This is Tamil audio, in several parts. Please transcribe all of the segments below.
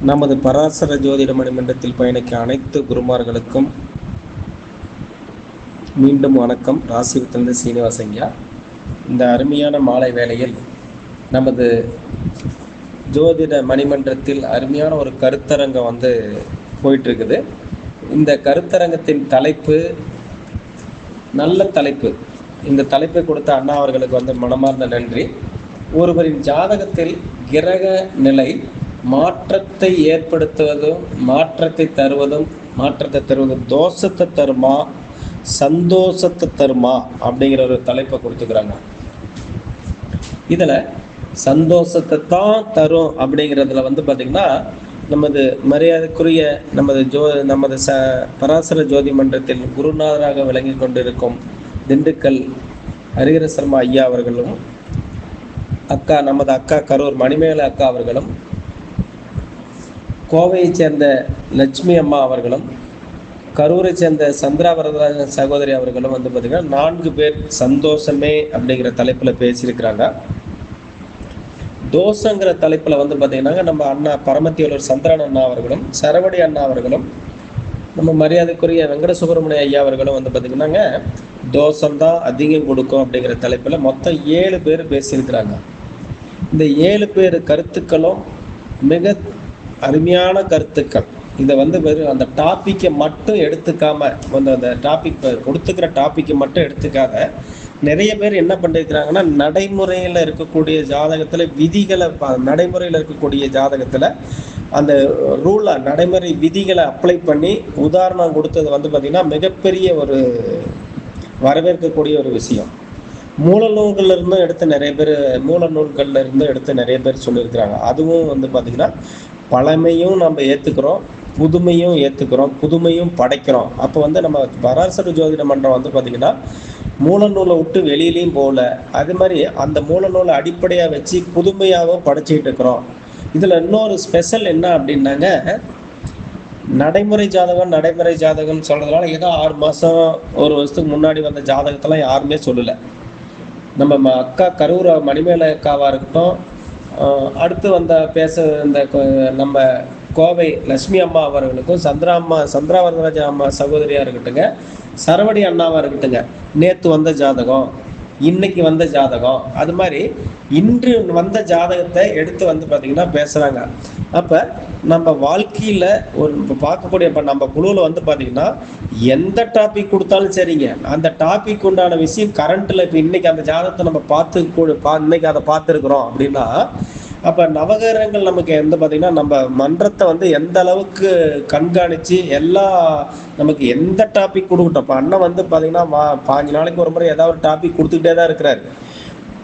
நமது பராசர ஜோதிட மணிமன்றத்தில் பயணிக்க அனைத்து குருமார்களுக்கும் மீண்டும் வணக்கம். ராசி தந்த சீனிவாசங்கயா. இந்த அருமையான மாலை வேளையில் நமது ஜோதிட மணிமன்றத்தில் அருமையான ஒரு கருத்தரங்கம் போயிட்டு இருக்குது. இந்த கருத்தரங்கத்தின் தலைப்பு நல்ல தலைப்பு. இந்த தலைப்பை கொடுத்த அண்ணா அவர்களுக்கு மனமார்ந்த நன்றி. ஒருவரின் ஜாதகத்தில் கிரக நிலை மாற்றத்தை ஏற்படுத்துவதும் மாற்றத்தை தருவதும் தோஷத்தை தருமா சந்தோஷத்தை தருமா அப்படிங்கிற ஒரு தலைப்பை கொடுத்துக்கிறாங்க. இதுல சந்தோஷத்தை தான் தரும் அப்படிங்கிறதுல பார்த்தீங்கன்னா நமது மரியாதைக்குரிய நமது பராசர ஜோதி மன்றத்தில் குருநாதராக விளங்கி கொண்டிருக்கும் திண்டுக்கல் ஹரிஹர சர்மா ஐயா அவர்களும் நமது அக்கா கரூர் மணிமேகலை அக்கா அவர்களும், கோவையை சேர்ந்த லட்சுமி அம்மா அவர்களும், கரூரை சேர்ந்த சந்திரா வரதராஜன் சகோதரி அவர்களும் பார்த்தீங்கன்னா 4 பேர் சந்தோஷமே அப்படிங்கிற தலைப்பில் பேசியிருக்கிறாங்க. தோஷங்கிற தலைப்பில் பார்த்தீங்கன்னா நம்ம அண்ணா பரமத்தியலூர் சந்திரன் அண்ணா அவர்களும், சரவடி அண்ணா அவர்களும், நம்ம மரியாதைக்குரிய வெங்கட சுப்பிரமணிய ஐயா அவர்களும் பார்த்தீங்கன்னாங்க தோஷம்தான் அதிகம் கொடுக்கும் அப்படிங்கிற தலைப்பில் மொத்தம் 7 பேர் பேசியிருக்கிறாங்க. இந்த 7 பேர் கருத்துக்களும் மிக அருமையான கருத்துக்கள். இதை வெறும் அந்த டாப்பிக்கை மட்டும் எடுத்துக்காம அந்த டாபிக் கொடுத்துக்கிற டாப்பிக்கை மட்டும் எடுத்துக்காத நிறைய பேர் என்ன பண்ணிருக்கிறாங்கன்னா நடைமுறையில் இருக்கக்கூடிய ஜாதகத்துல விதிகளை நடைமுறையில் இருக்கக்கூடிய ஜாதகத்துல அந்த ரூலை நடைமுறை விதிகளை அப்ளை பண்ணி உதாரணம் கொடுத்தது பார்த்தீங்கன்னா மிகப்பெரிய ஒரு வரவேற்கக்கூடிய ஒரு விஷயம். மூல நூல்கள்ல இருந்தும் எடுத்து நிறைய பேர் சொல்லியிருக்கிறாங்க. அதுவும் பார்த்தீங்கன்னா பழமையும் நம்ம ஏற்றுக்கிறோம், புதுமையும் ஏற்றுக்கிறோம், புதுமையும் படைக்கிறோம். அப்போ நம்ம பராசர ஜோதிட மன்றம் பார்த்தீங்கன்னா மூல நூலை விட்டு வெளியிலையும் போகல. அது மாதிரி அந்த மூல நூலை அடிப்படையாக வச்சு புதுமையாகவும் படைச்சிக்கிட்டு இருக்கிறோம். இதில் இன்னொரு ஸ்பெஷல் என்ன அப்படின்னாங்க, நடைமுறை ஜாதகம் சொல்றதுனால ஏதோ 6 மாதம் 1 வருஷத்துக்கு முன்னாடி வந்த ஜாதகத்தெல்லாம் யாருமே சொல்லலை. நம்ம அக்கா கரூர் மணிமேகலை அக்காவாக இருக்கட்டும், அடுத்து இந்த நம்ம கோவை லட்சுமி அம்மா அவர்களுக்கும், சந்திரா வரதராஜ அம்மா சகோதரியாக இருக்கட்டுங்க, சரவடி அண்ணாவாக இருக்கட்டுங்க, நேற்று வந்த ஜாதகம், இன்னைக்கு வந்த ஜாதகம், அது மாதிரி இன்று வந்த ஜாதகத்தை எடுத்து பார்த்தீங்கன்னா பேசுகிறாங்க. அப்போ நம்ம வாழ்க்கையில் பார்க்கக்கூடிய நம்ம குழுவில் பார்த்தீங்கன்னா எந்த டாபிக் கொடுத்தாலும் சரிங்க, அந்த டாபிக் உண்டான விஷயம் கரண்ட்டில் இப்போ இன்னைக்கு அந்த ஜாதகத்தை நம்ம இன்னைக்கு அதை பார்த்துருக்குறோம் அப்படின்னா, அப்போ நவகிரகங்கள் நமக்கு பார்த்தீங்கன்னா நம்ம மன்றத்தை எந்த அளவுக்கு கண்காணித்து நமக்கு எந்த டாபிக் கொடுக்கட்டும். இப்போ அண்ணன் பார்த்தீங்கன்னா 5 நாளைக்கு ஒரு முறை ஏதாவது ஒரு டாபிக் கொடுத்துக்கிட்டே தான் இருக்கிறாரு.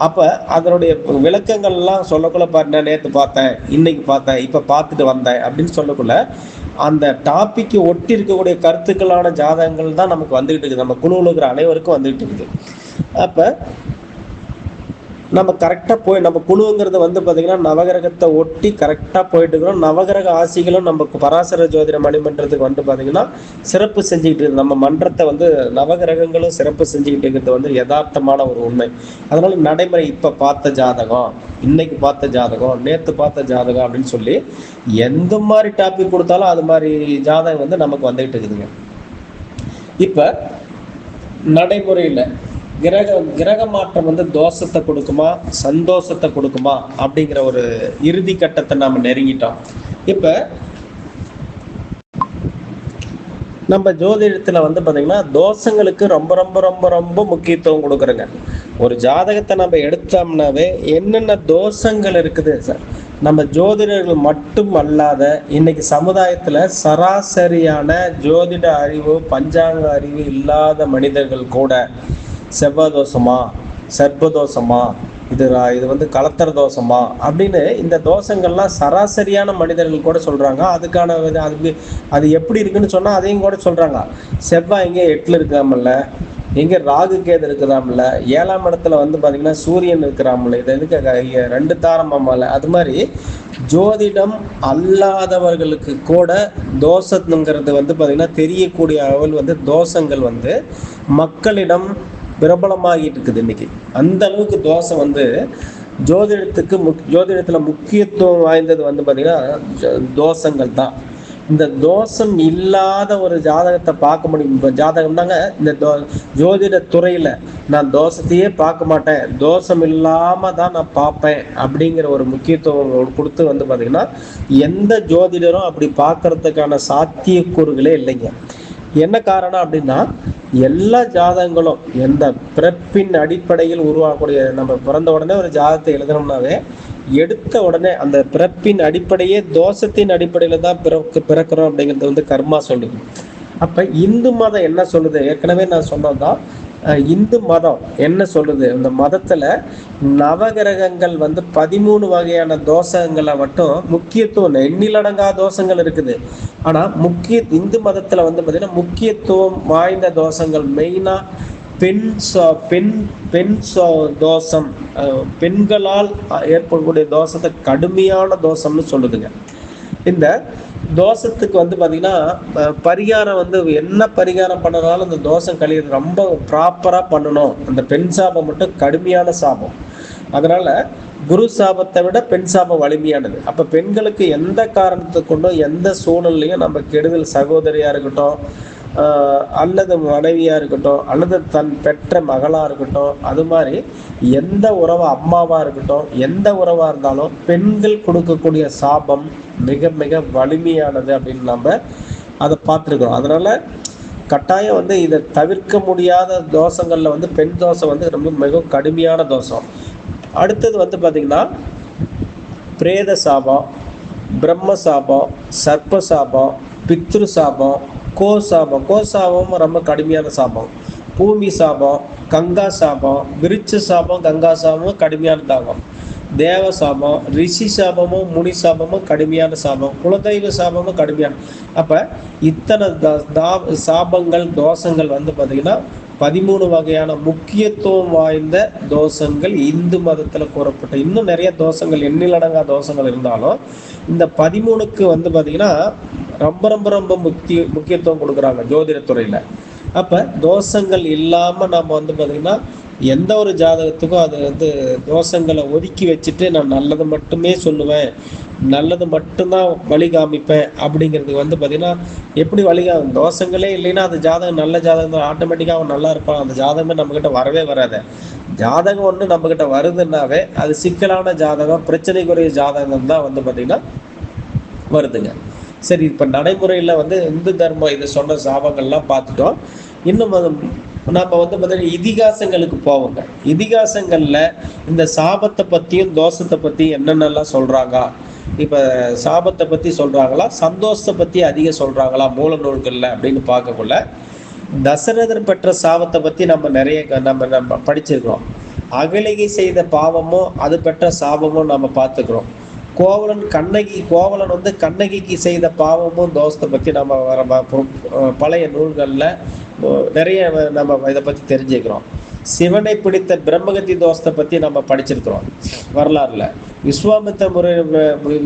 அப்போ அதனுடைய விளக்கங்கள்லாம் சொல்லக்குள்ள பாருங்க, நேற்று பார்த்தேன், இன்னைக்கு பார்த்தேன், இப்போ பார்த்துட்டு வந்தேன் அப்படின்னு சொல்லக்குள்ள அந்த டாப்பிக்கு ஒட்டி இருக்கக்கூடிய கருத்துக்களான ஜாதகங்கள் தான் நமக்கு வந்துகிட்டு இருக்குது. நம்ம குழுவில் இருக்கிற அனைவருக்கும் வந்துகிட்டு இருக்குது. அப்போ நம்ம கரெக்டாக போய் நம்ம குழுங்கிறது பார்த்தீங்கன்னா நவகிரகத்தை ஒட்டி கரெக்டாக போயிட்டு இருக்கிறோம். நவகிரக ஆசிகளும் நம்ம பராசர ஜோதிட மணிமன்றத்துக்கு பார்த்தீங்கன்னா சிறப்பு செஞ்சுக்கிட்டு இருக்குது. நம்ம மன்றத்தை நவகிரகங்களும் சிறப்பு செஞ்சுக்கிட்டு இருக்கிறது யதார்த்தமான ஒரு உண்மை. அதனால நடைமுறை இப்போ பார்த்த ஜாதகம், இன்னைக்கு பார்த்த ஜாதகம், நேற்று பார்த்த ஜாதகம் அப்படின்னு சொல்லி எந்த மாதிரி டாபிக் கொடுத்தாலும் அது மாதிரி ஜாதகம் நமக்கு வந்துகிட்டு இருக்குதுங்க. இப்போ நடைமுறையில் கிரக மாற்றம் தோஷத்தை கொடுக்குமா சந்தோஷத்தை கொடுக்குமா அப்படிங்கிற ஒரு இறுதி கட்டத்தை நாம நெருங்கிட்டோம். இப்ப நம்ம ஜோதிடத்துல பாத்தீங்கன்னா தோஷங்களுக்கு ரொம்ப ரொம்ப ரொம்ப ரொம்ப முக்கியத்துவம் கொடுக்குறோங்க. ஒரு ஜாதகத்தை நம்ம எடுத்தோம்னாவே என்னென்ன தோஷங்கள் இருக்குது சார், நம்ம ஜோதிடர்கள் மட்டும் அல்லாத இன்னைக்கு சமுதாயத்துல சராசரியான ஜோதிட அறிவு பஞ்சாங்க அறிவு இல்லாத மனிதர்கள் கூட செவ்வாய் தோஷமா, சர்ப்பதோஷமா, இது கலத்தர தோஷமா அப்படின்னு இந்த தோஷங்கள்லாம் சராசரியான மனிதர்கள் கூட சொல்றாங்க. அதுக்கான அது எப்படி இருக்குன்னு சொன்னா அதையும் கூட சொல்றாங்க. செவ்வாய் எங்கே 8ல் இருக்காமல்ல, எங்கே ராகு கேது இருக்கிறாமல்ல, 7ஆம் இடத்துல பார்த்தீங்கன்னா சூரியன் இருக்கிறாமல்ல, இது எதுக்கு 2 தாரமாமல்ல. அது மாதிரி ஜோதிடம் அல்லாதவர்களுக்கு கூட தோஷங்கிறது பார்த்தீங்கன்னா தெரியக்கூடிய அளவில் தோஷங்கள் மக்களிடம் பிரபலமாகிட்டு இருக்குது இன்னைக்கு. அந்த அளவுக்கு தோஷம் ஜோதிடத்துல முக்கியத்துவம் வாய்ந்தது வந்து பார்த்தீங்கன்னா தோஷங்கள் தான். இந்த தோஷம் இல்லாத ஒரு ஜாதகத்தை பார்க்க முடியும். இப்போ ஜாதகம் தாங்க இந்த ஜோதிட துறையில நான் தோஷத்தையே பார்க்க மாட்டேன், தோஷம் இல்லாம தான் நான் பார்ப்பேன் அப்படிங்கிற ஒரு முக்கியத்துவம் கொடுத்து வந்து பார்த்தீங்கன்னா எந்த ஜோதிடரும் அப்படி பார்க்கறதுக்கான சாத்தியக்கூறுகளே இல்லைங்க. என்ன காரணம் அப்படின்னா, எல்லா ஜாதகங்களும் எந்த பிறப்பின் அடிப்படையில் உருவாகக்கூடிய, நம்ம பிறந்த உடனே ஒரு ஜாதகத்தை எழுதணும்னாவே எடுத்த உடனே அந்த பிறப்பின் அடிப்படையே தோஷத்தின் அடிப்படையில தான் பிறக்கிறோம் அப்படிங்கிறது வந்து கர்மா சொல்லுது. அப்ப இந்து மதம் என்ன சொல்லுது, ஏற்கனவே நான் சொன்னதுதான். இந்து மதம் என்ன சொல்லுது, இந்த மதத்துல நவகிரகங்கள் வந்து 13 வகையான தோஷங்களை மட்டும் முக்கியத்துவம், எண்ணிலடங்கா தோஷங்கள் இருக்குது. ஆனா இந்து மதத்துல வந்து பாத்தீங்கன்னா முக்கியத்துவம் வாய்ந்த தோஷங்கள் மெயினா பெண் தோஷம், பெண்களால் ஏற்படக்கூடிய தோஷத்தை கடுமையான தோஷம்னு சொல்லுதுங்க. இந்த தோஷத்துக்கு வந்து பாத்தீங்கன்னா பரிகாரம் வந்து என்ன பரிகாரம் பண்ணனாலும் அந்த தோஷம் கழியது ரொம்ப ப்ராப்பரா பண்ணணும். அந்த பெண் சாபம் மட்டும் கடுமையான சாபம். அதனால குரு சாபத்தை விட பெண் சாபம் வலிமையானது. அப்ப பெண்களுக்கு எந்த காரணத்தை கொண்டும் எந்த சூழல்லையும் நம்ம கெடுதல், சகோதரியா இருக்கட்டும் அல்லது மனைவியா இருக்கட்டும் அல்லது தன் பெற்ற மகளா இருக்கட்டும், அது மாதிரி எந்த உறவா, அம்மாவா இருக்கட்டும், எந்த உறவா இருந்தாலும் பெண்கள் கொடுக்கக்கூடிய சாபம் மிக மிக வலிமையானது அப்படின்னு நம்ம அதை பார்த்துருக்கோம். அதனால கட்டாயம் வந்து இதை தவிர்க்க முடியாத தோஷங்கள்ல வந்து பெண் தோஷம் வந்து ரொம்ப மிக கடுமையான தோஷம். அடுத்தது வந்து பார்த்தீங்கன்னா பிரேத சாபம், பிரம்ம சாபம், சர்ப்ப சாபம், பித்ரு சாபம், கோசாபம் ரொம்ப கடுமையான சாபம், பூமி சாபம், கங்கா சாபம், விருட்ச சாபம், கங்கா சாபமும் கடுமையான தாபம், தேவ சாபம், ரிஷி சாபமும் முனி சாபமும் கடுமையான சாபம், குலதெய்வ சாபமும் கடுமையான. அப்ப இத்தனை சாபங்கள், தோஷங்கள் வந்து பார்த்தீங்கன்னா 13 வகையான முக்கியத்துவம் வாய்ந்த தோஷங்கள் இந்து மதத்துல கூறப்பட்ட. இன்னும் நிறைய தோஷங்கள், எண்ணிலடங்கா தோஷங்கள் இருந்தாலும் இந்த 13க்கு வந்து பார்த்தீங்கன்னா ரொம்ப ரொம்ப ரொம்ப முக்கியத்துவம் கொடுக்குறாங்க ஜோதிடத்துறையில. அப்ப தோஷங்கள் இல்லாம நம்ம வந்து பார்த்தீங்கன்னா எந்த ஒரு ஜாதகத்துக்கும் அது வந்து தோஷங்களை ஒதுக்கி வச்சுட்டு நான் நல்லது மட்டுமே சொல்லுவேன், நல்லது மட்டும்தான் வழி காமிப்பேன் அப்படிங்கிறதுக்கு வந்து பார்த்தீங்கன்னா எப்படி தோஷங்களே இல்லைன்னா அந்த ஜாதகம் நல்ல ஜாதகம் தான், ஆட்டோமேட்டிக்காக அவன் நல்லா இருப்பான். அந்த ஜாதகமே நம்மக்கிட்ட வரவே வராது. ஜாதகம் ஒன்று நம்மக்கிட்ட வருதுன்னாவே அது சிக்கலான ஜாதகம், பிரச்சனைக்குரிய ஜாதகம் தான் வந்து பார்த்தீங்கன்னா வருதுங்க. சரி, இப்போ நடைமுறையில் வந்து இந்து தர்மம் இது சொன்ன சாபங்கள்லாம் பார்த்துட்டோம். இன்னும் நம்ம வந்து பார்த்தீங்கன்னா இதிகாசங்களுக்கு போவோங்க. இதிகாசங்களில் இந்த சாபத்தை பற்றியும் தோஷத்தை பற்றியும் என்னென்னலாம் சொல்கிறாங்க, இப்போ சாபத்தை பற்றி சொல்கிறாங்களா, சந்தோஷத்தை பற்றி அதிகம் சொல்கிறாங்களா மூல நூல்களில் அப்படின்னு பார்க்கக்குள்ள தசரதர் பெற்ற சாபத்தை பற்றி நம்ம நிறைய நம்ம படிச்சிருக்கிறோம். அகலிகை செய்த பாவமும் அது பெற்ற சாபமும் நம்ம பார்த்துக்கிறோம். கோவலன் வந்து கண்ணகிக்கு செய்த பாவமும் தோஷத்தை பற்றி நம்ம பழைய நூல்களில் நிறைய நம்ம இதை பற்றி தெரிஞ்சுக்கிறோம். சிவனை பிடித்த பிரம்மகத்தி தோஷத்தை பற்றி நம்ம படிச்சிருக்கிறோம் வரலாறுல.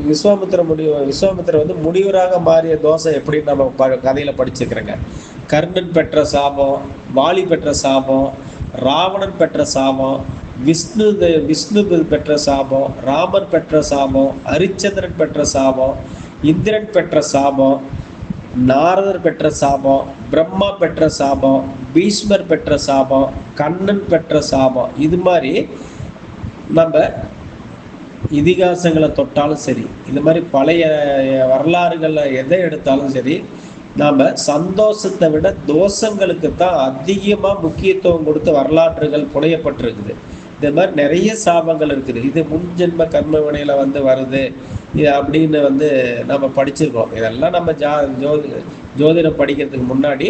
விஸ்வாமித்திரர் வந்து முனிவராக மாறிய தோஷம் எப்படின்னு நம்ம கதையில படிச்சிருக்கிறேங்க. கர்ணன் பெற்ற சாபம், வாலி பெற்ற சாபம், ராவணன் பெற்ற சாபம், விஷ்ணு பெற்ற சாபம், ராமர் பெற்ற சாபம், ஹரிச்சந்திரன் பெற்ற சாபம், இந்திரன் பெற்ற சாபம், நாரதர் பெற்ற சாபம், பிரம்மா பெற்ற சாபம், பீஷ்மர் பெற்ற சாபம், கண்ணன் பெற்ற சாபம். இது மாதிரி நம்ம இதிகாசங்களை தொட்டாலும் சரி, இது மாதிரி பழைய வரலாறுகளை எதை எடுத்தாலும் சரி, நாம் சந்தோஷத்தை விட தோஷங்களுக்கு தான் அதிகமாக முக்கியத்துவம் கொடுத்து வரலாற்றுகள் புனையப்பட்டிருக்குது. இந்த மாதிரி நிறைய சாபங்கள் இருக்குது. இது முன்ஜென்ம கர்ம வினையில வந்து வருது அப்படின்னு வந்து நம்ம படிச்சிருக்கோம். இதெல்லாம் நம்ம ஜோதிடம் படிக்கிறதுக்கு முன்னாடி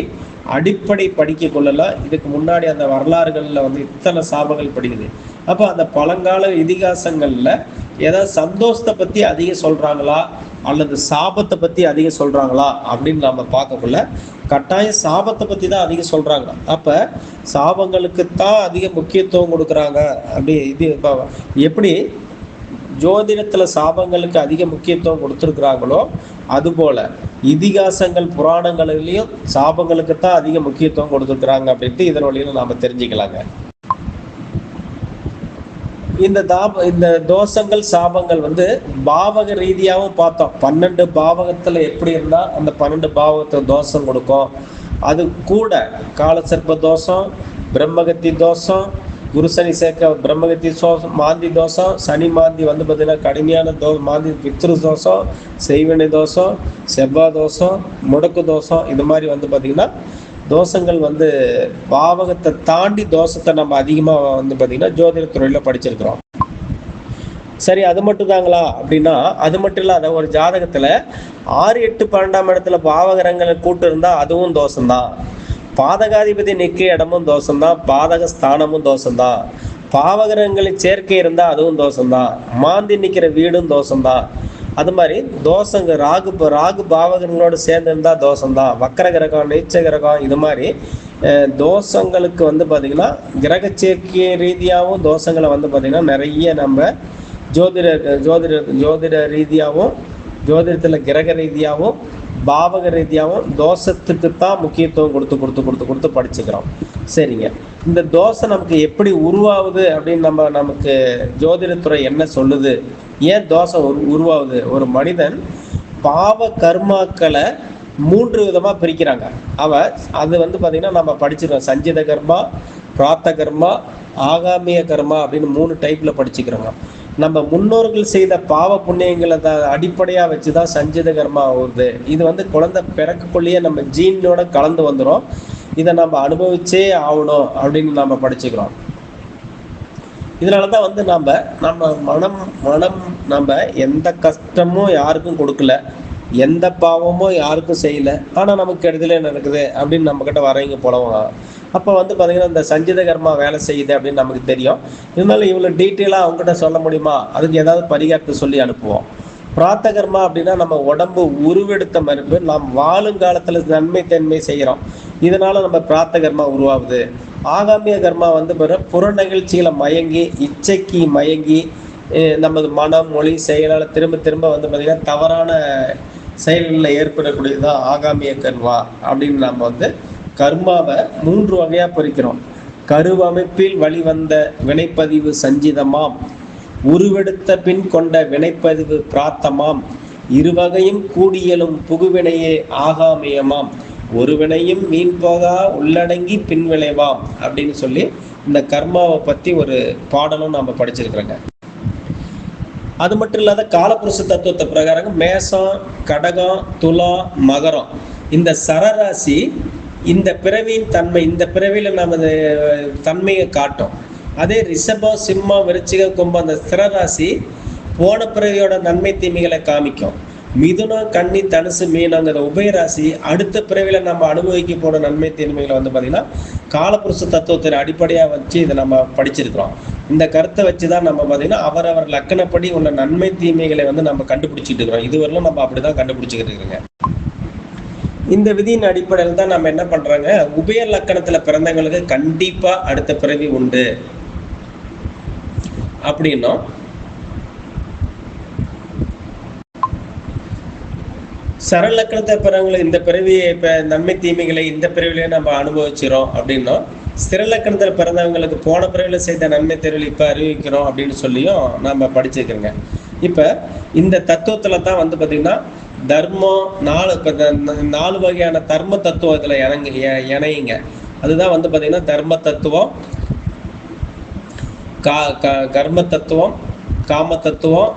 அடிப்படை படிக்க கொள்ளலாம். இதுக்கு முன்னாடி அந்த வரலாறுகளில் வந்து இத்தனை சாபங்கள் படிக்குது. அப்போ அந்த பழங்கால இதிகாசங்களில் ஏதாவது சந்தோஷத்தை பற்றி அதிகம் சொல்கிறாங்களா அல்லது சாபத்தை பற்றி அதிகம் சொல்கிறாங்களா அப்படின்னு நம்ம பார்க்கக்குள்ள கட்டாயம் சாபத்தை பற்றி தான் அதிகம் சொல்கிறாங்க. அப்போ சாபங்களுக்கு தான் அதிக முக்கியத்துவம் கொடுக்குறாங்க. அப்படி இது எப்படி ஜோதிடத்தில் சாபங்களுக்கு அதிக முக்கியத்துவம் கொடுத்துருக்குறாங்களோ அதுபோல் இதிகாசங்கள் புராணங்களிலையும் சாபங்களுக்கு தான் அதிக முக்கியத்துவம் கொடுத்துருக்குறாங்க அப்படின்ட்டு இதன் வழியில் நாம் தெரிஞ்சுக்கலாங்க. இந்த தோஷங்கள் சாபங்கள் வந்து பாவக ரீதியாகவும் பார்த்தோம். 12 பாவகத்துல எப்படி இருந்தா அந்த 12 பாவகத்தை தோஷம் கொடுக்கும். அது கூட காலசர்ப்ப தோஷம், பிரம்மகத்தி தோஷம், குருசனி சேர்க்க பிரம்மகத்தி தோஷம், மாந்தி தோஷம், சனி மாந்தி வந்து பார்த்தீங்கன்னா கடுமையான மாந்தி, பித்ரு தோஷம், செய்வினை தோஷம், செவ்வாய் தோஷம், முடக்கு தோஷம், இது மாதிரி வந்து பார்த்தீங்கன்னா தோஷங்கள் வந்து பாவகத்தை தாண்டி தோஷத்தை நம்ம அதிகமாக வந்து பார்த்தீங்கன்னா ஜோதிட துறையில் படிச்சிருக்கிறோம். சரி, அது மட்டும் தாங்களா அப்படின்னா அது மட்டும் இல்லாத ஒரு ஜாதகத்துல 6, 8, 12ஆம் இடத்துல பாவகரங்களை கூட்டு இருந்தா அதுவும் தோஷம்தான். பாதகாதிபதி நிற்க இடமும் தோஷம்தான், பாதக ஸ்தானமும் தோஷம்தான். பாவகரங்களின் சேர்க்கை இருந்தா அதுவும் தோஷம்தான். மாந்தி நிற்கிற வீடும் தோஷம்தான். அது மாதிரி தோஷங்க ராகு பாவகங்களோடு சேர்ந்து இருந்தா தோஷம்தான். வக்கர கிரகம், நீச்ச கிரகம், இது மாதிரி தோஷங்களுக்கு வந்து பார்த்தீங்கன்னா கிரக சேர்க்கை ரீதியாகவும் தோஷங்களை வந்து பார்த்தீங்கன்னா நிறைய நம்ம ஜோதிட ரீதியாகவும் ஜோதிடத்தில் கிரக ரீதியாகவும் பாவக ரீதியாகவும் தோஷத்துக்கு தான் முக்கியத்துவம் கொடுத்து படிச்சுக்கிறோம். சரிங்க, இந்த தோஷம் நமக்கு எப்படி உருவாகுது அப்படின்னு நமக்கு ஜோதிடத்துறை என்ன சொல்லுது? ஏன் தோஷம் உருவாகுது? ஒரு மனிதன் பாவ கர்மாக்களை 3 விதமாக பிரிக்கிறாங்க. அது வந்து பார்த்தீங்கன்னா நம்ம படிச்சிருக்கோம். சஞ்சித கர்மா, பிராத்த கர்மா, ஆகாமிய கர்மா அப்படின்னு 3 டைப்ல படிச்சுக்கிறோங்க. நம்ம முன்னோர்கள் செய்த பாவ புண்ணியங்களை அடிப்படையாக வச்சு தான் சஞ்சித கர்மா வருது. இது வந்து குழந்தை பிறக்கக்குள்ளேயே நம்ம ஜீனோட கலந்து வந்துடும். இதை நம்ம அனுபவிச்சே ஆகணும் அப்படின்னு நம்ம படிச்சுக்கிறோம். இதனால தான் வந்து நம்ம மனம் நம்ம எந்த கஷ்டமும் யாருக்கும் கொடுக்கல, எந்த பாவமும் யாருக்கும் செய்யல, ஆனால் நமக்கு கெடுதலே நடக்குது அப்படின்னு நம்மக்கிட்ட வரவங்க போலவங்க. அப்போ வந்து பார்த்தீங்கன்னா இந்த சஞ்சித கர்மா வேலை செய்யுது அப்படின்னு நமக்கு தெரியும். இருந்தாலும் இவ்வளோ டீட்டெயிலாக அவங்ககிட்ட சொல்ல முடியுமா? அதுக்கு ஏதாவது பரிகாரத்தை சொல்லி அனுப்புவோம். பிராத்த கர்மா அப்படின்னா நம்ம உடம்பு உருவெடுத்த மறுப்பு, நாம் வாழும் காலத்தில் நன்மை தன்மை செய்கிறோம், இதனால நம்ம பிராத்த கர்மா உருவாகுது. ஆகாமிய கர்மா வந்து புற நிகழ்ச்சிகளை மயங்கி, இச்சைக்கு மயங்கி, நமது மனம் மொழி செயலால் திரும்ப வந்து பார்த்தீங்கன்னா தவறான செயல்களில் ஏற்படக்கூடியதுதான் ஆகாமிய கர்மா அப்படின்னு நம்ம வந்து கர்மாவை 3 வகையா பிரிக்கிறோம். கருவமைப்பில் வழிவந்த வினைப்பதிவு சஞ்சிதமாம், உருவெடுத்த பின் கொண்ட வினைப்பதிவு பிராத்தமாம், இருவகையும் கூடியலும் புகுவினையே ஆகாமியமாம், ஒரு வினையும் மீன் போகா உள்ளடங்கி பின் விளைவாம் அப்படின்னு சொல்லி இந்த கர்மாவை பத்தி ஒரு பாடலும் நம்ம படிச்சிருக்கிறோங்க. அது மட்டும் இல்லாத காலபுருஷ தத்துவத்தை பிரகாரம் மேசம், கடகம், துலாம், மகரம் இந்த சரராசி இந்த பிறவியின் தன்மை, இந்த பிறவியில நமது தன்மையை காட்டும். அதே ரிஷபம், சிம்மம், விருச்சிக, கும்பம் அந்த ஸ்திரராசி போன பிறவியோட நன்மை தீமைகளை காமிக்கும். மிதுனம், கன்னி, தனுசு, மீனங்கிற உபயராசி அடுத்த பிறவியில நம்ம அனுபவிக்க போன நன்மை தீமைகளை வந்து பார்த்தீங்கன்னா காலபுருஷ தத்துவத்தின் அடிப்படையாக வச்சு இதை நம்ம படிச்சிருக்கிறோம். இந்த கருத்தை வச்சுதான் நம்ம பார்த்தீங்கன்னா அவரவர் லக்கணப்படி உள்ள நன்மை தீமைகளை வந்து நம்ம கண்டுபிடிச்சிட்டு இருக்கிறோம். இதுவரையிலும் நம்ம அப்படிதான் கண்டுபிடிச்சிக்கிட்டு இருக்கிறோங்க. இந்த விதியின் அடிப்படையில் தான் நம்ம என்ன பண்றாங்க, உபய லக்கணத்துல பிறந்தவங்களுக்கு கண்டிப்பா அடுத்த பிறவி உண்டு அப்படின்னும், சரலக்கணத்தை பிறந்தவங்களுக்கு இந்த பிறவியை இப்ப நன்மை தீமைகளை இந்த பிறவிலே நம்ம அனுபவிச்சிரோம் அப்படின்னும், ஸ்திரலக்கணத்தில் பிறந்தவங்களுக்கு போன பிறவில செய்த நன்மை தேர்வில் இப்ப அறிவிக்கிறோம் அப்படின்னு சொல்லியும் நம்ம படிச்சிருக்கிறோங்க. இப்ப இந்த தத்துவத்துல தான் வந்து பாத்தீங்கன்னா தர்மம் 4 வகையான தர்ம தத்துவம் இதுல இணையுங்க. அதுதான் வந்து பாத்தீங்கன்னா தர்ம தத்துவம், கர்ம தத்துவம், காம தத்துவம்,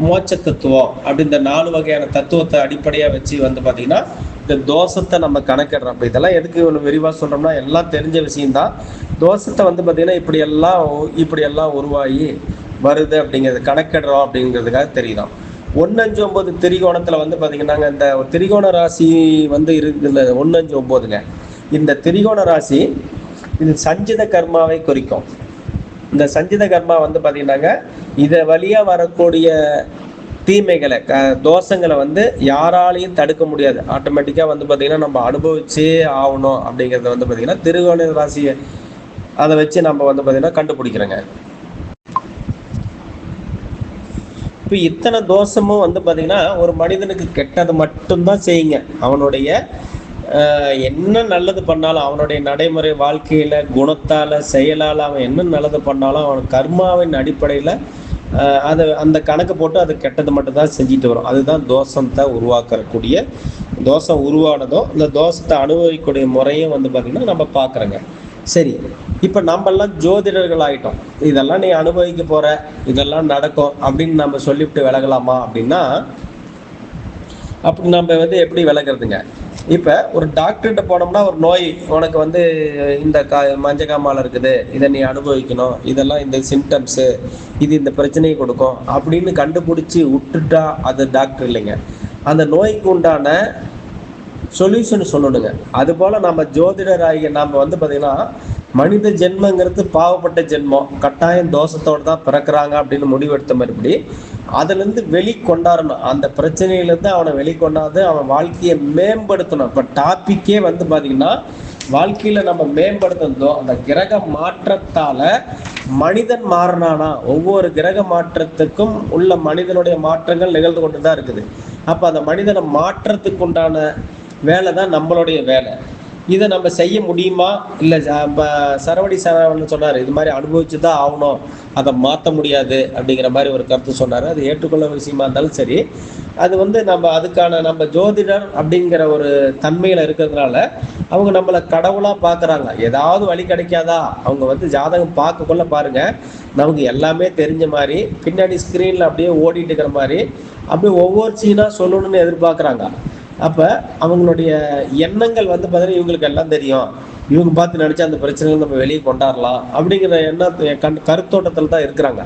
மோட்ச தத்துவம் அப்படி இந்த 4 வகையான தத்துவத்தை அடிப்படையா வச்சு வந்து பாத்தீங்கன்னா இந்த தோஷத்தை நம்ம கணக்கிடுறோம். அப்ப இதெல்லாம் எதுக்கு இவ்வளவு விரிவா சொல்றோம்னா எல்லாம் தெரிஞ்ச விஷயம்தான். தோஷத்தை வந்து பாத்தீங்கன்னா இப்படி எல்லாம் உருவாகி வருது அப்படிங்கிறது கணக்கிடுறோம் அப்படிங்கிறதுக்காக தெரியுதான். 1, 5, 9 திரிகோணத்துல வந்து பாத்தீங்கன்னா இந்த திரிகோண ராசி வந்து இருக்குதுல 1, 5, 9ங்க. இந்த திரிகோண ராசி இது சஞ்சித கர்மாவை குறிக்கும். இந்த சஞ்சித கர்மா வந்து பாத்தீங்கன்னாங்க இதை வழியா வரக்கூடிய தீமைகளை தோஷங்களை வந்து யாராலையும் தடுக்க முடியாது. ஆட்டோமேட்டிக்கா வந்து பாத்தீங்கன்னா நம்ம அனுபவிச்சே ஆகணும் அப்படிங்கறத வந்து பாத்தீங்கன்னா திரிகோண ராசியை அதை வச்சு நம்ம வந்து பாத்தீங்கன்னா கண்டுபிடிக்கிறோங்க. இப்போ இத்தனை தோஷமும் வந்து பாத்தீங்கன்னா ஒரு மனிதனுக்கு கெட்டது மட்டும்தான் செய்யுங்க. அவனுடைய என்ன நல்லது பண்ணாலும் அவனுடைய நடைமுறை வாழ்க்கையில குணத்தால செயலால் அவன் என்ன நல்லது பண்ணாலும் அவன் கர்மாவின் அடிப்படையில் அதை அந்த கணக்கு போட்டு அது கெட்டது மட்டும்தான் செஞ்சுட்டு வரும். அதுதான் தோஷத்தை உருவாக்கக்கூடிய, தோஷம் உருவானதும் இந்த தோஷத்தை அனுபவிக்கக்கூடிய முறையும் பார்த்திங்கன்னா நம்ம பார்க்குறோங்க. சரி, இப்போ நம்மெல்லாம் ஜோதிடர்கள் ஆகிட்டோம், இதெல்லாம் நீ அனுபவிக்க போகிற, இதெல்லாம் நடக்கும் அப்படின்னு நம்ம சொல்லிவிட்டு விலகலாமா அப்படின்னா, அப்படி நம்ம எப்படி விலகிறதுங்க? இப்போ ஒரு டாக்டர்கிட்ட போனோம்னா ஒரு நோய் உனக்கு இந்த மஞ்சக்காமால் இருக்குது, இதை நீ அனுபவிக்கணும், இதெல்லாம் இந்த சிம்டம்ஸு, இது இந்த பிரச்சனையை கொடுக்கும் அப்படின்னு கண்டுபிடிச்சி விட்டுட்டா அது டாக்டர் இல்லைங்க. அந்த நோய்க்கு உண்டான சொல்யூஷன் சொல்லணுங்க. அதுபோல் நம்ம ஜோதிடர் ஆகிய நாம் பார்த்திங்கன்னா மனித ஜென்மங்கிறது பாவப்பட்ட ஜென்மம், கட்டாயம் தோஷத்தோடு தான் பிறக்கிறாங்க அப்படின்னு முடிவெடுத்த மறுபடி அதுலேருந்து வெளிக்கொண்டாடணும். அந்த பிரச்சனையிலேருந்து அவனை வெளிக்கொண்டாந்து அவன் வாழ்க்கையை மேம்படுத்தணும். இப்போ டாப்பிக்கே பார்த்திங்கன்னா வாழ்க்கையில் நம்ம மேம்படுத்தணும். அந்த கிரக மாற்றத்தால் மனிதன் மாறினானா, ஒவ்வொரு கிரக மாற்றத்துக்கும் உள்ள மனிதனுடைய மாற்றங்கள் நிகழ்ந்து கொண்டு தான் இருக்குது. அப்போ அந்த மனிதனை மாற்றத்துக்கு உண்டான வேலை தான் நம்மளுடைய வேலை. இதை நம்ம செய்ய முடியுமா? இல்லை சரவடி சரவணன் சொன்னார், இது மாதிரி அனுபவிச்சு தான் ஆகணும், அதை மாற்ற முடியாது அப்படிங்கிற மாதிரி ஒரு கருத்து சொன்னார். அது ஏற்றுக்கொள்ள விஷயமா இருந்தாலும் சரி, அது நம்ம அதுக்கான நம்ம ஜோதிடர் அப்படிங்கிற ஒரு தன்மையில் இருக்கிறதுனால அவங்க நம்மளை கடவுளாக பார்க்குறாங்க. ஏதாவது வழி கிடைக்காதா, அவங்க ஜாதகம் பார்க்கக்குள்ள பாருங்கள், நமக்கு எல்லாமே தெரிஞ்ச மாதிரி பின்னாடி ஸ்க்ரீனில் அப்படியே ஓடிட்டு இருக்கிற மாதிரி அப்படியே ஒவ்வொரு சீனாக சொல்லணும்னு எதிர்பார்க்குறாங்க. அப்போ அவங்களுடைய எண்ணங்கள் பார்த்தீங்கன்னா இவங்களுக்கு எல்லாம் தெரியும், இவங்க பார்த்து நினச்சா அந்த பிரச்சனைகள் நம்ம வெளியே கொண்டாடலாம் அப்படிங்கிற கருத்தோட்டத்தில் தான் இருக்கிறாங்க.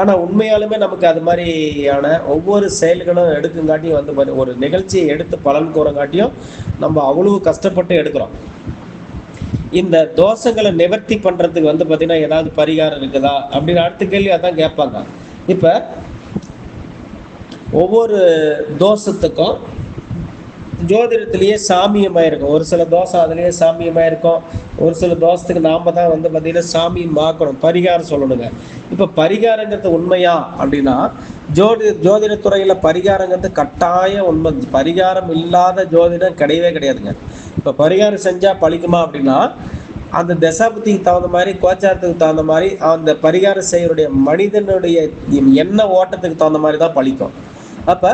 ஆனால் உண்மையாலுமே நமக்கு அது மாதிரியான ஒவ்வொரு செயல்களும் எடுக்குங்காட்டியும் ஒரு நிகழ்ச்சியை எடுத்து பலன் கூறங்காட்டியும் நம்ம அவ்வளவு கஷ்டப்பட்டு எடுக்கிறோம். இந்த தோஷங்களை நிவர்த்தி பண்ணுறதுக்கு பார்த்தீங்கன்னா ஏதாவது பரிகாரம் இருக்குதா அப்படின்னு அடுத்த கேள்வி அதான் கேட்பாங்க. இப்போ ஒவ்வொரு தோஷத்துக்கும் ஜோதிடத்திலேயே சாமியமாக இருக்கும். ஒரு சில தோஷம் அதுலேயே சாமியமாக இருக்கும், ஒரு சில தோஷத்துக்கு நாம் தான் பார்த்தீங்கன்னா சாமியம் பார்க்கணும், பரிகாரம் சொல்லணுங்க. இப்போ பரிகாரங்கிறது உண்மையா அப்படின்னா ஜோதிடத்துறையில் பரிகாரங்கிறது கட்டாயம் உண்மை. பரிகாரம் இல்லாத ஜோதிடம் கிடையவே கிடையாதுங்க. இப்போ பரிகாரம் செஞ்சால் பழிக்குமா அப்படின்னா அந்த தசாபுத்திக்கு தகுந்த மாதிரி, கோச்சாரத்துக்கு தகுந்த மாதிரி, அந்த பரிகாரம் செய்யக்கூடிய மனிதனுடைய எண்ண ஓட்டத்துக்கு தகுந்த மாதிரி தான் பழிக்கும். அப்போ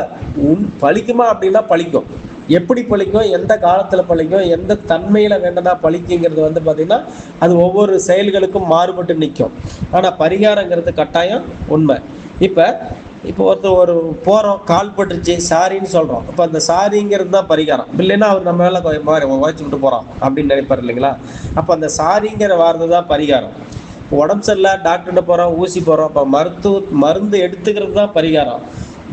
பழிக்குமா அப்படின்னா பழிக்கும். எப்படி பழிக்கும், எந்த காலத்தில் பழிக்கும், எந்த தன்மையில் வேண்டனா பழிக்குங்கிறது பார்த்தீங்கன்னா அது ஒவ்வொரு செயல்களுக்கும் மாறுபட்டு நிற்கும். ஆனால் பரிகாரங்கிறது கட்டாயம் உண்மை. இப்போ ஒருத்தர் போகிறோம், கால் பட்டுருச்சு, சாரின்னு சொல்கிறோம். இப்போ அந்த சாரிங்கிறது தான் பரிகாரம். இல்லைன்னா அவர் நம்ம மேலே உழைச்சி விட்டு போகிறோம் அப்படின்னு நினைப்பார் இல்லைங்களா? அப்போ அந்த சாரிங்கிற வார்த்தை தான் பரிகாரம். உடம்பு சரியில்லை, டாக்டர்கிட்ட போகிறோம், ஊசி போகிறோம், அப்போ மருந்து எடுத்துக்கிறது தான் பரிகாரம்.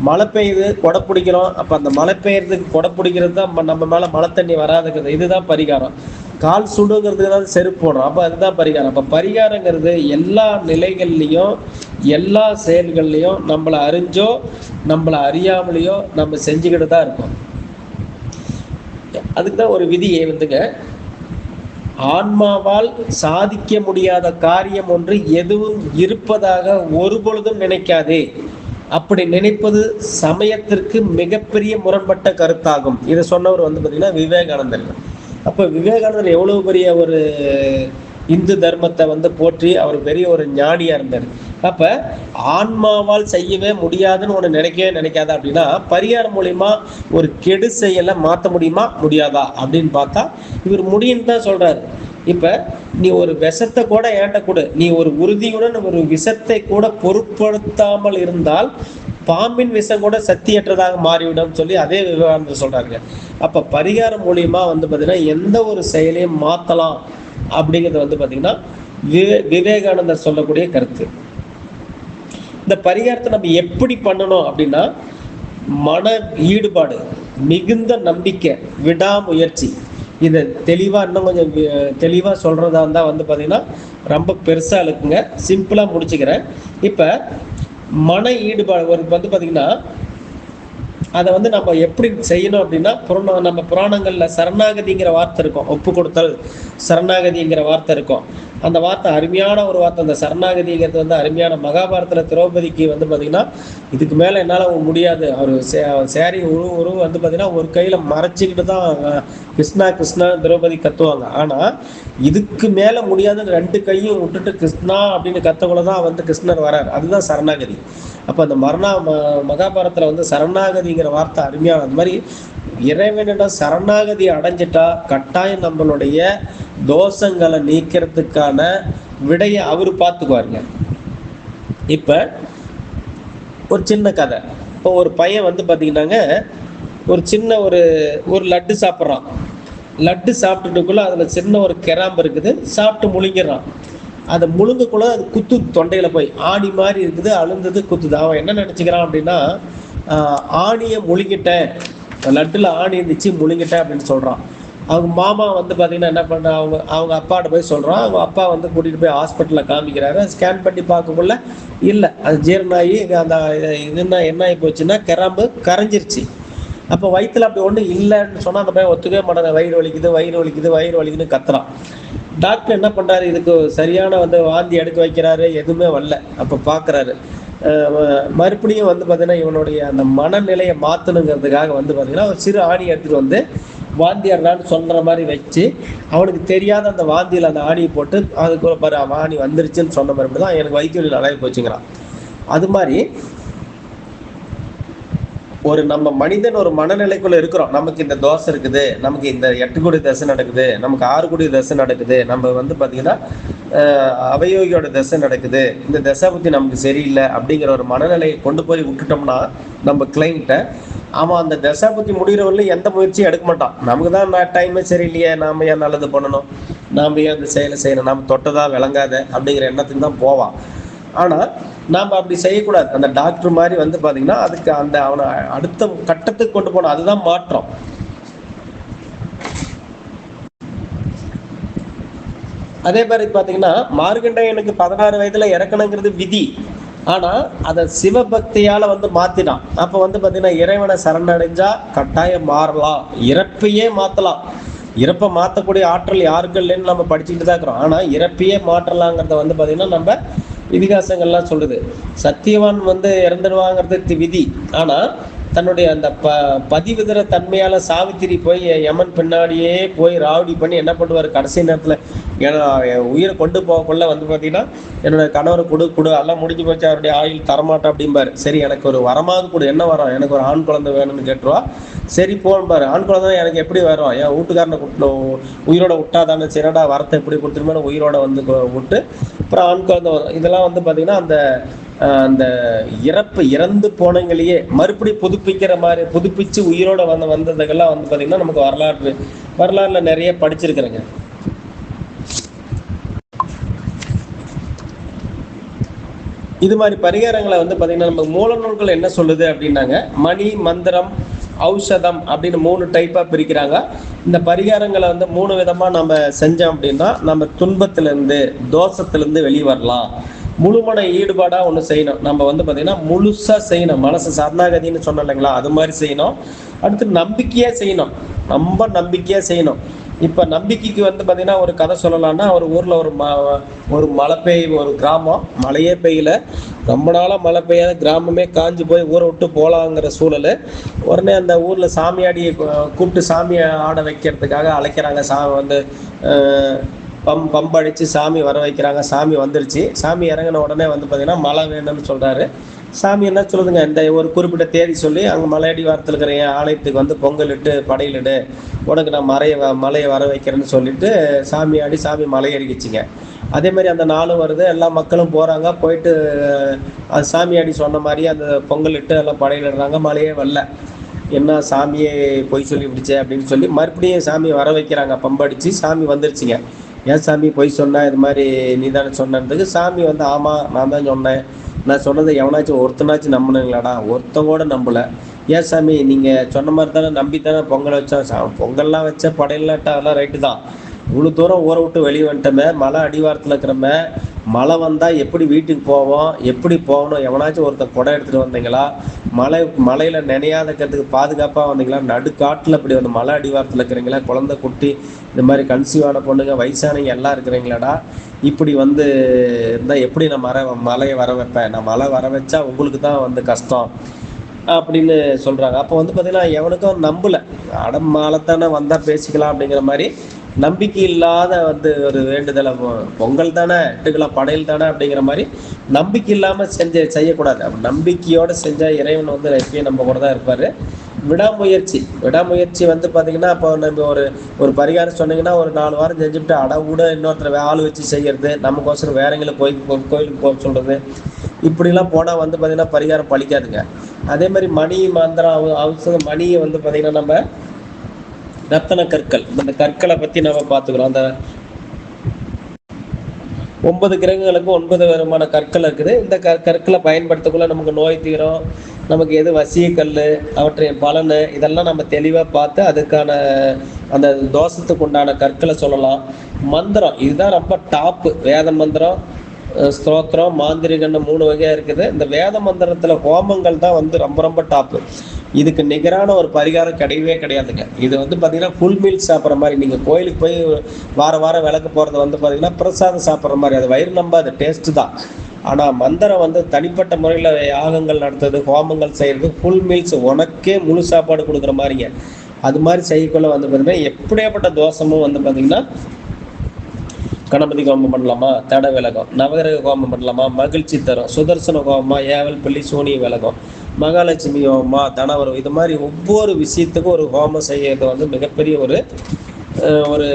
மழை பெய்யுது, கொடை பிடிக்கிறோம், அப்போ அந்த மழை பெய்யறதுக்கு கொடை பிடிக்கிறது தான் நம்ம மேலே மழை தண்ணி வராதுங்கிறது, இதுதான் பரிகாரம். கால் சுடுங்கிறதுக்கு தான் செருப்பு போடுறோம், அப்போ அதுதான் பரிகாரம். அப்போ பரிகாரங்கிறது எல்லா நிலைகள்லையும் எல்லா செயல்கள்லையும் நம்மளை அறிஞ்சோ நம்மளை அறியாமலையோ நம்ம செஞ்சுக்கிட்டு தான் இருக்கோம். அதுக்கு தான் ஒரு விதியை ஆன்மாவால் சாதிக்க முடியாத காரியம் ஒன்று எதுவும் இருப்பதாக ஒரு பொழுதும் நினைக்காதே. அப்படி நினைப்பது சமயத்திற்கு மிகப்பெரிய முரண்பட்ட கருத்தாகும். இதை சொன்னவர் பார்த்தீங்கன்னா விவேகானந்தர். அப்போ விவேகானந்தர் எவ்வளவு பெரிய ஒரு இந்து தர்மத்தை போற்றி அவர் பெரிய ஒரு ஞானியாக இருந்தார். அப்போ ஆன்மாவால் செய்யவே முடியாதுன்னு ஒன்று நினைக்கவே நினைக்காதா அப்படின்னா பரிகாரம் மூலிமா ஒரு கெடு செயலை மாற்ற முடியுமா முடியாதா அப்படின்னு பார்த்தா இவர் முடியும்னு தான் சொல்கிறாரு. இப்போ நீ ஒரு விஷத்தை கூட ஏன்ட்ட கொடு, நீ ஒரு உறுதியுடன் ஒரு விஷத்தை கூட பொருட்படுத்தாமல் இருந்தால் பாம்பின் விஷம் கூட சக்தியற்றதாக மாறிவிடும் சொல்லி அதே விவேகானந்தர் சொல்கிறாங்க. அப்போ பரிகாரம் மூலியமா பார்த்தீங்கன்னா எந்த ஒரு செயலையும் மாற்றலாம் அப்படிங்கிறது பார்த்தீங்கன்னா விவேகானந்தர் சொல்லக்கூடிய கருத்து. இந்த பரிகாரத்தை நம்ம எப்படி பண்ணணும் அப்படின்னா மன ஈடுபாடு, மிகுந்த நம்பிக்கை, விடாமுயற்சி. இதை தெளிவாக இன்னும் கொஞ்சம் தெளிவாக சொல்கிறதா இருந்தால் பார்த்தீங்கன்னா ரொம்ப பெருசாக இருக்குங்க. சிம்பிளாக முடிச்சுக்கிறேன். இப்போ மன ஈடுபாடு ஒரு பார்த்தீங்கன்னா அதை வந்து நம்ம எப்படி செய்யணும் அப்படின்னா, நம்ம புராணங்கள்ல சரணாகதிங்கிற வார்த்தை இருக்கும், ஒப்பு கொடுத்தல் சரணாகதிங்கிற வார்த்தை இருக்கும். அந்த வார்த்தை அருமையான ஒரு வார்த்தை. அந்த சரணாகதிங்கிறது வந்து அருமையான. மகாபாரதத்தில் திரௌபதிக்கு வந்து பார்த்தீங்கன்னா, இதுக்கு மேலே என்னால் முடியாது, அவர் சேரி உருவு வந்து பார்த்தீங்கன்னா ஒரு கையில் மறைச்சிக்கிட்டு தான் கிருஷ்ணா கிருஷ்ணா திரௌபதி கத்துவாங்க. ஆனால் இதுக்கு மேலே முடியாதுன்னு ரெண்டு கையும் விட்டுட்டு கிருஷ்ணா அப்படின்னு கத்தக்குள்ள தான் வந்து கிருஷ்ணர் வரார். அதுதான் சரணாகதி. அப்போ அந்த மகாபாரதத்தில் வந்து சரணாகதிங்கிற வார்த்தை அருமையான. அந்த மாதிரி இறைவனிடம் சரணாகதி அடைஞ்சிட்டா கட்டாயம் நம்மளுடைய தோஷங்களை நீக்கிறதுக்கான விடையை அவரு பார்த்துக்குவாருங்க. இப்ப ஒரு சின்ன கதை. இப்போ ஒரு பையன் வந்து பார்த்தீங்கன்னாங்க, ஒரு சின்ன ஒரு லட்டு சாப்பிட்றான். லட்டு சாப்பிட்டுட்டுக்குள்ள அதில் சின்ன ஒரு கிராம்பு இருக்குது, சாப்பிட்டு முழுங்கிடுறான். அதை முழுங்கக்குள்ள அது குத்து தொண்டையில் போய் ஆணி மாதிரி இருக்குது, அழுந்தது குத்துது. அவன் என்ன நினச்சிக்கிறான் அப்படின்னா, ஆணியை முழுங்கிட்டேன், லட்டுல ஆணி இருந்துச்சு முழுங்கிட்டேன் அப்படின்னு சொல்கிறான். அவங்க மாமா வந்து பார்த்தீங்கன்னா என்ன பண்ணுறான், அவங்க அப்பாட்ட போய் சொல்கிறான். அவங்க அப்பா வந்து கூட்டிகிட்டு போய் ஹாஸ்பிட்டலில் காமிக்கிறாரு. ஸ்கேன் பண்ணி பார்க்கக்குள்ள இல்லை, அது ஜீரணாகி அந்த இதுன்னா என்ன ஆகி போச்சுன்னா கிராம்பு கரைஞ்சிருச்சு. அப்போ வயிற்றுல அப்படி ஒன்றும் இல்லைன்னு சொன்னால் அந்த பையன் ஒத்துக்கவே மாட்டாங்க. வயிறு வலிக்குது வயிறு வலிக்குது வயிறு வலிக்குதுன்னு கத்துறான். டாக்டர் என்ன பண்ணுறாரு, இதுக்கு சரியான வந்து வாந்தி எடுக்க வைக்கிறாரு, எதுவுமே வரல. அப்போ பார்க்குறாரு, மறுபடியும் வந்து பார்த்தீங்கன்னா இவனுடைய அந்த மனநிலையை மாற்றணுங்கிறதுக்காக வந்து பார்த்தீங்கன்னா ஒரு சிறு ஆணி எடுத்துகிட்டு வந்து வாந்தி ஆடலான்னு சொல்கிற மாதிரி வச்சு, அவனுக்கு தெரியாத அந்த வாந்தியில் அந்த ஆணியை போட்டு அதுக்குள்ள பாரு ஆணி வந்துருச்சுன்னு சொன்ன மாதிரி தான் எனக்கு வயிற்று வலி நல்லாயி போச்சுங்கிறான். அது மாதிரி ஒரு நம்ம மனிதன் ஒரு மனநிலைக்குள்ள இருக்கிறோம். நமக்கு இந்த தோசை இருக்குது, நமக்கு இந்த 8 கோடி தசை நடக்குது, நமக்கு 6 கோடி தசை நடக்குது, நம்ம வந்து பார்த்தீங்கன்னா அவயோகியோட தசை நடக்குது, இந்த தசை பற்றி நமக்கு சரியில்லை அப்படிங்கிற ஒரு மனநிலையை கொண்டு போய் விட்டுட்டோம்னா நம்ம கிளைண்ட்டை, அவன் அந்த தசை பற்றி முடிகிறவரையும் எந்த முயற்சியும் எடுக்க மாட்டான். நமக்கு தான் டைமே சரியில்லையே, நாம் ஏன் நல்லது பண்ணணும், நாம் ஏன் அந்த செயலை செய்யணும், நாம் தொட்டதா விளங்காத அப்படிங்கிற எண்ணத்துக்கு தான் போவான். ஆனால் நாம் அப்படி செய்யக்கூடாது. அந்த டாக்டர் மாதிரி வந்து பார்த்தீங்கன்னா அதுக்கு அந்த அவனை அடுத்த கட்டத்துக்கு கொண்டு போனோம். அதுதான் மாற்றம். அதே மாதிரி பார்த்தீங்கன்னா மார்க்கண்டேயனுக்கு 16 வயதுல இறக்கணுங்கிறது விதி. ஆனால் அதை சிவபக்தியால் வந்து மாற்றினான். அப்போ வந்து பார்த்தீங்கன்னா இறைவனை சரணடைஞ்சா கட்டாயம் மாறலாம், இறப்பையே மாற்றலாம். இறப்பை மாற்றக்கூடிய ஆற்றல் யாருக்கு இல்லைன்னு நம்ம படிச்சுக்கிட்டு தான் இருக்கிறோம். ஆனால் இறப்பையே மாற்றலாங்கிறத வந்து பார்த்தீங்கன்னா நம்ம இதிகாசங்கள்லாம் சொல்லுது. சத்தியவான் வந்து இறந்துடுவாங்கிறது விதி. ஆனால் தன்னுடைய அந்த பதிவிதர தன்மையால் சாவித்திரி போய் யமன் பின்னாடியே போய் ராவடி பண்ணி என்ன பண்ணுவார், கடைசி நேரத்தில் உயிரை கொண்டு போகக்குள்ள வந்து பார்த்தீங்கன்னா என்னோட கணவரை கொடு எல்லாம் முடிஞ்சு போச்சு, அவருடைய ஆயுள் தரமாட்டோம் அப்படிம்பாரு. சரி எனக்கு ஒரு வரமாவது கொடு, என்ன வரும், எனக்கு ஒரு ஆண் குழந்தை வேணும்னு கேட்டுருவா. சரி போன்பாரு, ஆண் குழந்தை எனக்கு எப்படி வரும், என் வீட்டுக்காரனை உயிரோட விட்டாதானே, சரிடா வரத்தை எப்படி கொடுத்துருமே உயிரோட வந்து விட்டு அப்புறம் ஆண் குழந்தை வரும். இதெல்லாம் வந்து பார்த்தீங்கன்னா அந்த இறந்து போனவங்களையே மறுபடி புதுப்பிக்கிற மாதிரி புதுப்பிச்சு உயிரோட வந்ததுக்கெல்லாம் வந்து பார்த்தீங்கன்னா நமக்கு வரலாறுல நிறைய படிச்சிருக்கிறேங்க. இது மாதிரி பரிகாரங்களை வந்து பார்த்தீங்கன்னா நம்ம மூல நூல்கள் என்ன சொல்லுது அப்படின்னாங்க, மணி மந்திரம் ஔஷதம் அப்படின்னு 3 டைப்பாக பிரிக்கிறாங்க. இந்த பரிகாரங்களை வந்து 3 விதமாக நம்ம செஞ்சோம் அப்படின்னா நம்ம துன்பத்திலேருந்து தோஷத்துலேருந்து வெளியே வரலாம். முழுமன ஈடுபாடாக ஒன்று செய்யணும். நம்ம வந்து பார்த்தீங்கன்னா முழுசாக செய்யணும். மனசு சரணாகதின்னு சொன்னோம் இல்லைங்களா, அது மாதிரி செய்யணும். அடுத்து நம்பிக்கையாக செய்யணும், ரொம்ப நம்பிக்கையாக செய்யணும். இப்போ நம்பிக்கைக்கு வந்து பார்த்தீங்கன்னா ஒரு கதை சொல்லலாம்னா, ஒரு ஊரில் ஒரு மழை பெய்யும், ஒரு கிராமம் மழையே பெய்யல, ரொம்ப நாளாக மழை பெய்யாத கிராமமே காஞ்சி போய் ஊரை விட்டு போகலாங்கிற சூழல். உடனே அந்த ஊரில் சாமியாடியை கூப்பிட்டு சாமி ஆட வைக்கிறதுக்காக அழைக்கிறாங்க. வந்து பம்படிச்சு சாமி வர வைக்கிறாங்க. சாமி வந்துருச்சு. சாமி இறங்கின உடனே வந்து பார்த்தீங்கன்னா மழை வேணும்னு சொல்கிறாரு. சாமி என்ன சொல்லுதுங்க, இந்த ஒரு குறிப்பிட்ட தேதி சொல்லி அங்கே மலையடி வாரத்தில் இருக்கிற என் ஆலயத்துக்கு வந்து பொங்கலிட்டு படையிலிடு, உனக்கு நான் மலையை வர வைக்கிறேன்னு சொல்லிட்டு சாமி ஆடி சாமி மலை ஏறிக்கிச்சிங்க. அதே மாதிரி அந்த நாளும் வருது, எல்லா மக்களும் போகிறாங்க. போயிட்டு அது சாமி ஆடி சொன்ன மாதிரி அந்த பொங்கலிட்டு எல்லாம் படையிலிடுறாங்க. மலையே வரல. என்ன சாமியே பொய் சொல்லி விடுச்சே அப்படின்னு சொல்லி மறுபடியும் சாமி வர வைக்கிறாங்க. பம்படிச்சு சாமி வந்துருச்சுங்க. ஏன் சாமி பொய் சொன்ன, இது மாதிரி நீ தானே சொன்னதுக்கு சாமி வந்து ஆமாம் நான் தான் சொன்னேன், நான் சொன்னதை எவனாச்சும் ஒருத்தனாச்சும் நம்பினுங்களாடா, ஒருத்தன் கூட நம்பலை. ஏன் சாமி நீங்கள் சொன்ன மாதிரி தானே நம்பி தானே பொங்கல் வச்சோம், பொங்கல்லாம் வச்ச படையிலாட்டா அதெல்லாம் ரைட்டு தான், இவ்வளோ தூரம் ஊரை விட்டு வெளியே வந்துட்டோமே, மலை அடிவாரத்தில் இருக்கிறோமே, மழை வந்தால் எப்படி வீட்டுக்கு போவோம், எப்படி போகணும், எவனாச்சும் ஒருத்தர் குடம் எடுத்துகிட்டு வந்தீங்களா, மழையில் நினையாதக்கிறதுக்கு பாதுகாப்பாக வந்தீங்களா, நடுக்காட்டில் இப்படி வந்து மலை அடிவாரத்தில் இருக்கிறீங்களா, குழந்தை குட்டி இந்த மாதிரி கன்சீவ் ஆன பொண்ணுங்க வயசானவங்க எல்லாம் இருக்கிறீங்களாடா, இப்படி வந்து இருந்தால் எப்படி நான் மழையை வர வைப்பேன், நான் மழை வர வச்சா உங்களுக்கு தான் வந்து கஷ்டம் அப்படின்னு சொல்கிறாங்க. அப்போ வந்து பார்த்திங்கன்னா எவனுக்கும் நம்பலை, மழைத்தானே வந்தால் பேசிக்கலாம் அப்படிங்கிற மாதிரி நம்பிக்கை இல்லாத வந்து ஒரு வேண்டுதலை, பொங்கல் தானே எட்டுக்கலாம் படையல் தானே அப்படிங்கிற மாதிரி நம்பிக்கை இல்லாமல் செய்யக்கூடாது. அப்போ நம்பிக்கையோடு செஞ்சால் இறைவன் வந்து எப்பயும் நம்ம கூட தான் இருப்பார். விடாமுயற்சி வந்து பார்த்திங்கன்னா, அப்போ நம்ம ஒரு பரிகாரம் சொன்னீங்கன்னா ஒரு 4 வாரம் செஞ்சுட்டு அடவுட இன்னொருத்தர் ஆள் வச்சு செய்கிறது, நமக்கோசரம் வேற எங்களை கோயிலுக்கு போக சொல்கிறது, இப்படிலாம் போனால் வந்து பார்த்திங்கன்னா பரிகாரம் பழிக்காதுங்க. அதே மாதிரி மணி மந்திரம் அவசரம் மணியை வந்து பார்த்திங்கன்னா நம்ம ரத்தன கற்கள், இந்த கற்களை பற்றி நம்ம பார்த்துக்கிறோம். அந்த 9 கிரகங்களுக்கும் 9 விதமான கற்கள் இருக்குது. இந்த கற்களை பயன்படுத்தக்குள்ள நமக்கு நோய் தீரும், நமக்கு எது வசியக்கல், அவற்றின் பலன் இதெல்லாம் நம்ம தெளிவாக பார்த்து அதுக்கான அந்த தோஷத்துக்கு உண்டான கற்களை சொல்லலாம். மந்திரம் இதுதான் ரொம்ப டாப்பு. வேத மந்திரம், ஸ்தோத்திரம், மாந்திரிகன்னு 3 வகையாக இருக்குது. இந்த வேத மந்திரத்தில் ஹோமங்கள் தான் வந்து ரொம்ப ரொம்ப டாப்பு. இதுக்கு நிகரான ஒரு பரிகாரம் கிடையவே கிடையாதுங்க. இது வந்து பார்த்தீங்கன்னா ஃபுல் மீல் சாப்பிட்ற மாதிரி. நீங்கள் கோயிலுக்கு போய் வாரம் விளக்கு போகிறது வந்து பார்த்தீங்கன்னா பிரசாதம் சாப்பிட்ற மாதிரி. அது வயிறு நம்ப அது டேஸ்ட்டு தான். ஆனால் மந்திரம் வந்து தனிப்பட்ட முறையில் யாகங்கள் நடத்துறது, ஹோமங்கள் செய்கிறது, ஃபுல் மீல்ஸ் உனக்கே முழு சாப்பாடு கொடுக்குற மாதிரிங்க. அது மாதிரி செய்யக்குள்ள வந்து பார்த்தீங்கன்னா எப்படியாப்பட்ட தோஷமும் வந்து பார்த்தீங்கன்னா கணபதி ஹோமம் பண்ணலாமா, தடை விலகம், நவகிரக ஹோமம் பண்ணலாமா, மகிழ்ச்சி தரும், சுதர்சன ஹோமமா, ஏவல் பள்ளி சூனிய விலகம், மகாலட்சுமி ஹோமமா, தனவரம், இது மாதிரி ஒவ்வொரு விஷயத்துக்கும் ஒரு ஹோமம் செய்யறது வந்து மிகப்பெரிய ஒரு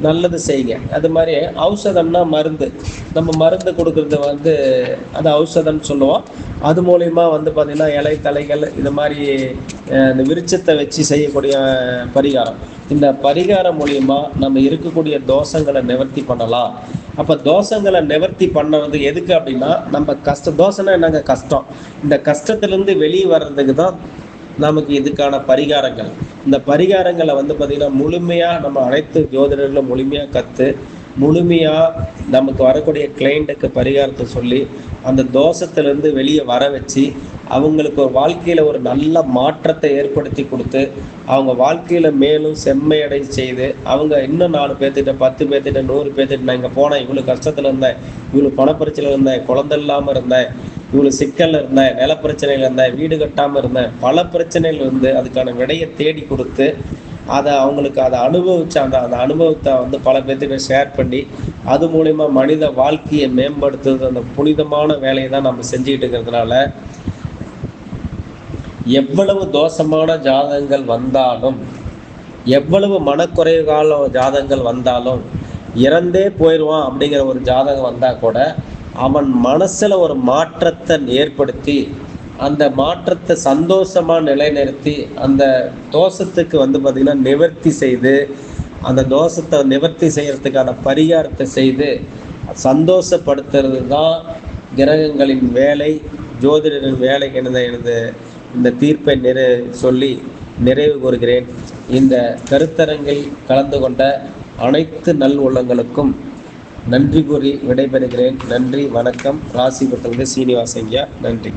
நல்லது செய்யுங்க. அது மாதிரி ஔஷதம்னா மருந்து, நம்ம மருந்து கொடுக்கறது வந்து அது ஔஷதம்னு சொல்லுவோம். அது மூலயமா வந்து பார்த்திங்கன்னா இலை தலைகள் இது மாதிரி இந்த விருட்சத்தை வச்சு செய்யக்கூடிய பரிகாரம். இந்த பரிகாரம் மூலியமா நம்ம இருக்கக்கூடிய தோஷங்களை நிவர்த்தி பண்ணலாம். அப்போ தோஷங்களை நிவர்த்தி பண்ணுறது எதுக்கு அப்படின்னா, நம்ம தோஷம்னா என்னங்க, கஷ்டம். இந்த கஷ்டத்துலேருந்து வெளியே வர்றதுக்கு தான் நமக்கு இதுக்கான பரிகாரங்கள். இந்த பரிகாரங்களை வந்து பார்த்திங்கன்னா முழுமையாக நம்ம அனைத்து ஜோதிடர்களும் முழுமையாக முழுமையாக நமக்கு வரக்கூடிய கிளைண்ட்டுக்கு பரிகாரத்தை சொல்லி அந்த தோஷத்திலேருந்து வெளியே வர வச்சு அவங்களுக்கு ஒரு வாழ்க்கையில் ஒரு நல்ல மாற்றத்தை ஏற்படுத்தி கொடுத்து அவங்க வாழ்க்கையில் மேலும் செம்மையடை செய்து அவங்க இன்னும் 4 பேர்த்திட்ட 10 பேர்த்திட்ட 100 பேர்த்திட்ட நான் இங்கே போனேன், இவ்வளோ கஷ்டத்தில் இருந்தேன், இவ்வளோ பணப்பிரச்சனையில் இருந்தேன், குழந்தை இல்லாமல் இருந்தேன், இவ்வளோ சிக்கலில் இருந்தேன், நில பிரச்சனையில் இருந்தேன், வீடு கட்டாமல் இருந்தேன், பல பிரச்சனைகள் இருந்து அதுக்கான விடையை தேடி கொடுத்து அதை அவங்களுக்கு அதை அனுபவித்த அந்த அனுபவத்தை வந்து பல பேர்த்துக்கு ஷேர் பண்ணி அது மூலிமா மனித வாழ்க்கையை மேம்படுத்துறது அந்த புனிதமான வேலையை தான் நம்ம செஞ்சுக்கிட்டு இருக்கிறதுனால எவ்வளவு தோஷமான ஜாதகங்கள் வந்தாலும், எவ்வளவு மனக்குறைவு கால ஜாதகங்கள் வந்தாலும், இறந்தே போயிடுவான் அப்படிங்கிற ஒரு ஜாதகம் வந்தால் கூட அவன் மனசில் ஒரு மாற்றத்தை ஏற்படுத்தி அந்த மாற்றத்தை சந்தோஷமாக நிலைநிறுத்தி அந்த தோஷத்துக்கு வந்து பார்த்திங்கன்னா நிவர்த்தி செய்து அந்த தோஷத்தை நிவர்த்தி செய்கிறதுக்கான பரிகாரத்தை செய்து சந்தோஷப்படுத்துறது தான் கிரகங்களின் வேலை, ஜோதிடரின் வேலை எனது இந்த தீர்ப்பை சொல்லி நிறைவு கூறுகிறேன். இந்த கருத்தரங்கில் கலந்து கொண்ட அனைத்து நல் உள்ளங்களுக்கும் நன்றி கூறி விடைபெறுகிறேன். நன்றி, வணக்கம். ராசிபுரத்திலிருந்து சீனிவாசன் ஐயா. நன்றி.